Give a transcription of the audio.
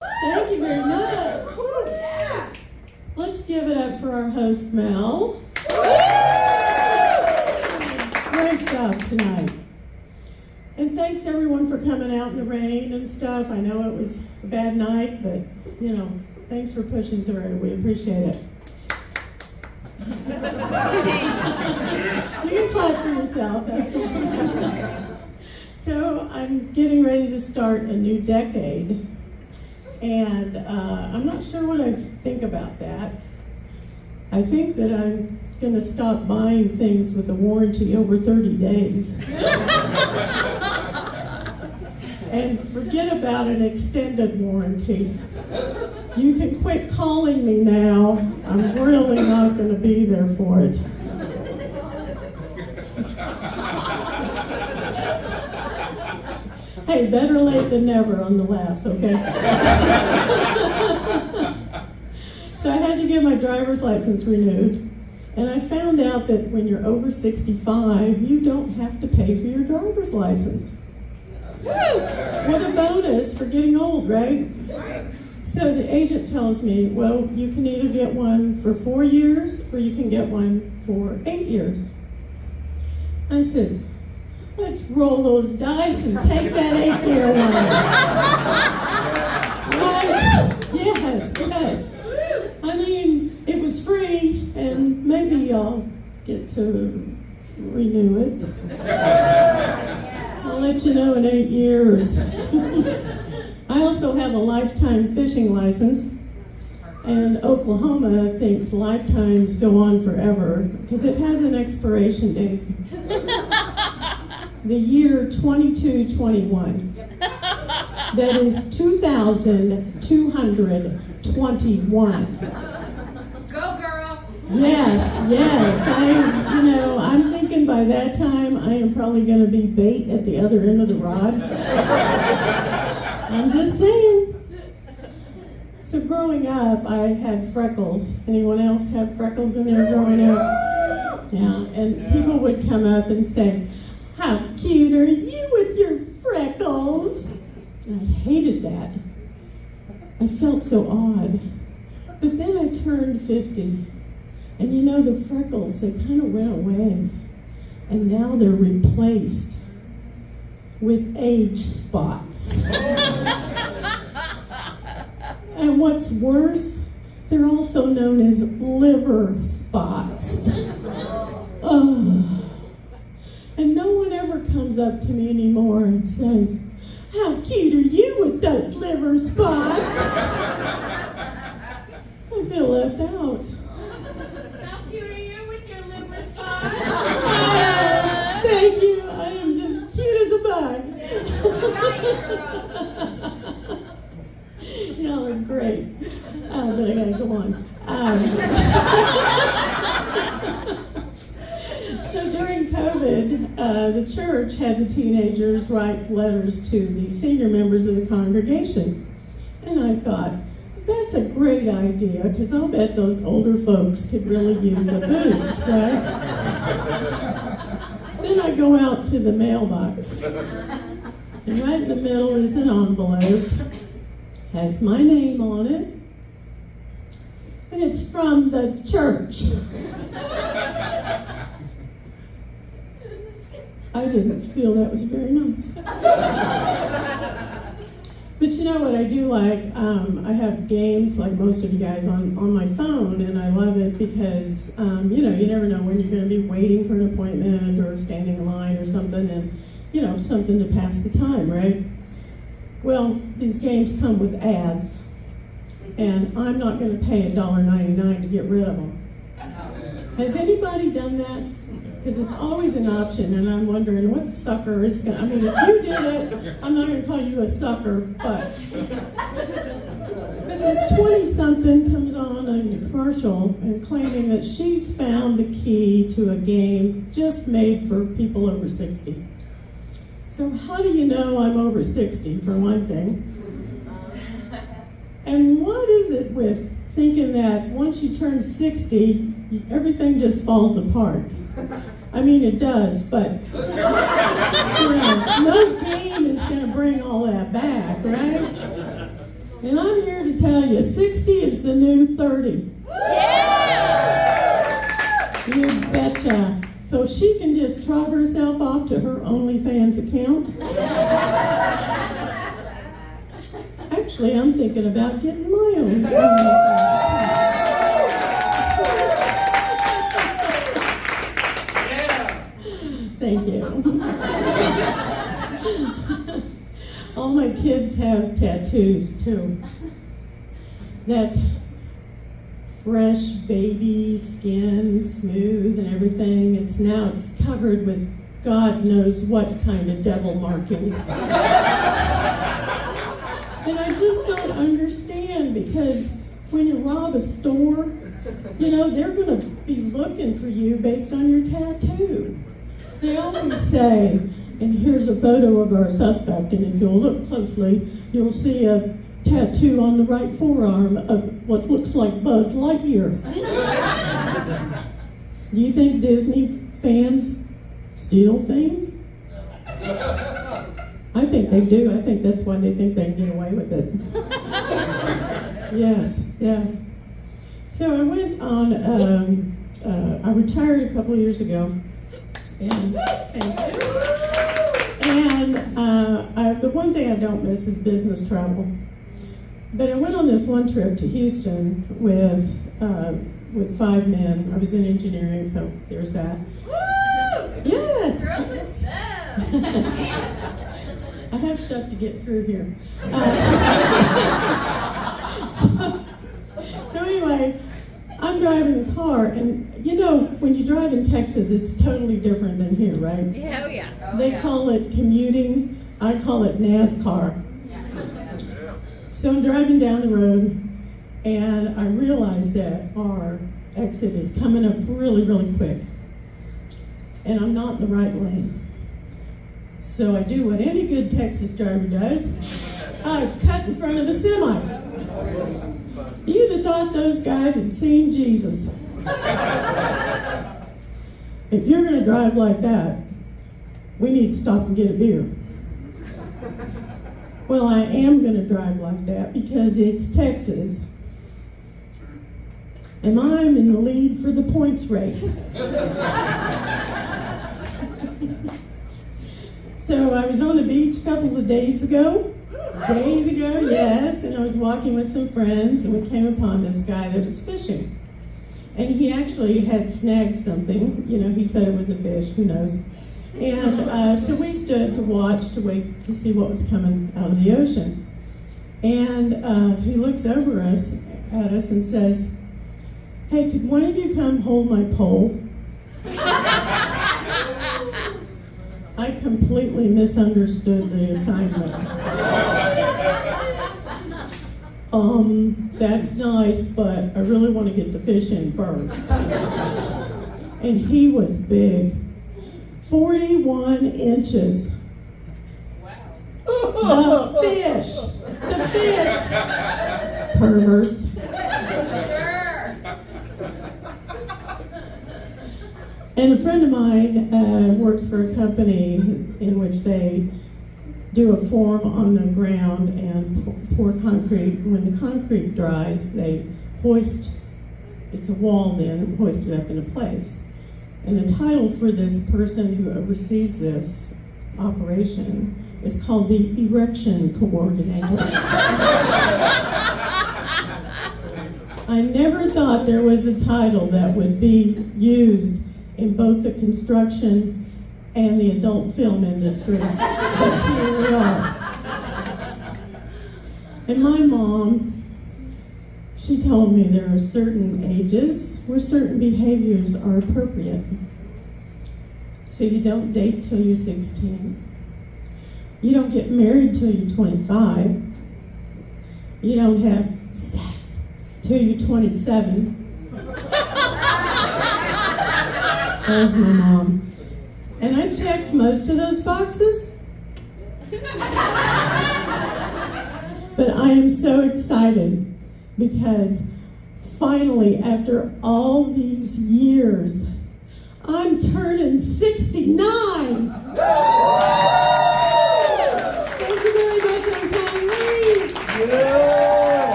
Thank you very much. Yeah. Let's give it up for our host, Mel. Great job tonight. And thanks everyone for coming out in the rain and stuff. I know it was a bad night, but thanks for pushing through. We appreciate it. You can clap for yourself. That's cool. So I'm getting ready to start a new decade. And I'm not sure what I think about that. I think that I'm going to stop buying things with a warranty over 30 days. And forget about an extended warranty. You can quit calling me now. I'm really not going to be there for it. Hey, better late than never on the laughs, okay? So I had to get my driver's license renewed, and I found out that when you're over 65, you don't have to pay for your driver's license. Woo! What a bonus for getting old, right? So the agent tells me, well, you can either get one for 4 years or you can get one for 8 years. I said, let's roll those dice and take that 8-year one. Right? Yes. I mean, it was free, and maybe I'll get to renew it. I'll let you know in 8 years. I also have a lifetime fishing license, and Oklahoma thinks lifetimes go on forever because it has an expiration date. The year 2221. That is 2,221. Go, girl! Yes. I'm thinking by that time I am probably going to be bait at the other end of the rod. I'm just saying. So growing up, I had freckles. Anyone else have freckles when they were growing up? Yeah, and people would come up and say, how cute are you with your freckles? And I hated that. I felt so odd. But then I turned 50. And the freckles, they kind of went away. And now they're replaced with age spots. And what's worse, they're also known as liver spots. Oh. And no one ever comes up to me anymore and says, how cute are you with those liver spots? I feel left out. How cute are you with your liver spots? Thank you. I am just cute as a bug. Y'all are great. But I gotta go on. So during COVID, the church had the teenagers write letters to the senior members of the congregation. And I thought, that's a great idea, because I'll bet those older folks could really use a boost, right? Then I go out to the mailbox. And right in the middle is an envelope. Has my name on it. And it's from the church. I didn't feel that was very nice. But you know what I do like? I have games like most of you guys on my phone, and I love it because, you never know when you're going to be waiting for an appointment or standing in line or something, and, something to pass the time, right? Well, these games come with ads, and I'm not going to pay $1.99 to get rid of them. Has anybody done that? Because it's always an option, and I'm wondering what sucker is going to, if you did it, I'm not going to call you a sucker, but this 20-something comes on a commercial and claiming that she's found the key to a game just made for people over 60. So how do you know I'm over 60, for one thing? And what is it with thinking that once you turn 60, everything just falls apart? It does, but no game is going to bring all that back, right? And I'm here to tell you, 60 is the new 30. You betcha. So she can just trot herself off to her OnlyFans account. Actually, I'm thinking about getting my own. Thank you. All my kids have tattoos too. That fresh baby skin, smooth and everything. It's covered with God knows what kind of devil markings. And I just don't understand, because when you rob a store, they're going to be looking for you based on your tattoo. They always say, and here's a photo of our suspect, and if you'll look closely, you'll see a tattoo on the right forearm of what looks like Buzz Lightyear. Do you think Disney fans steal things? I think they do. I think that's why they think they can get away with it. Yes. So I went on, I retired a couple of years ago. And the one thing I don't miss is business travel. But I went on this one trip to Houston with 5 men. I was in engineering, so there's that. Woo! Yes. Girls and stuff. I have stuff to get through here. So anyway, I'm driving the car, and when you drive in Texas, it's totally different than here, right? Yeah, oh yeah. They call it commuting. I call it NASCAR. So I'm driving down the road, and I realize that our exit is coming up really, really quick. And I'm not in the right lane. So I do what any good Texas driver does. I cut in front of the semi. You'd have thought those guys had seen Jesus. If you're going to drive like that, we need to stop and get a beer. Well, I am going to drive like that because it's Texas. And I'm in the lead for the points race. So I was on the beach a couple of days ago, yes, and I was walking with some friends, and we came upon this guy that was fishing. And he actually had snagged something. He said it was a fish, who knows. And so we stood to watch, to wait to see what was coming out of the ocean. And he looks over at us and says, "Hey, could one of you come hold my pole?" I completely misunderstood the assignment. That's nice, but I really want to get the fish in first. And he was big. 41 inches. Wow. The fish. Perverts. Sure. And a friend of mine works for a company in which they do a form on the ground and pour concrete. When the concrete dries, they hoist, it's a wall then, hoist it up into place. And the title for this person who oversees this operation is called the Erection Coordinator. I never thought there was a title that would be used in both the construction and the adult film industry. But here we are. And my mom, she told me there are certain ages where certain behaviors are appropriate. So you don't date till you're 16. You don't get married till you're 25. You don't have sex till you're 27. That was my mom. And I checked most of those boxes. But I am so excited because finally, after all these years, I'm turning 69.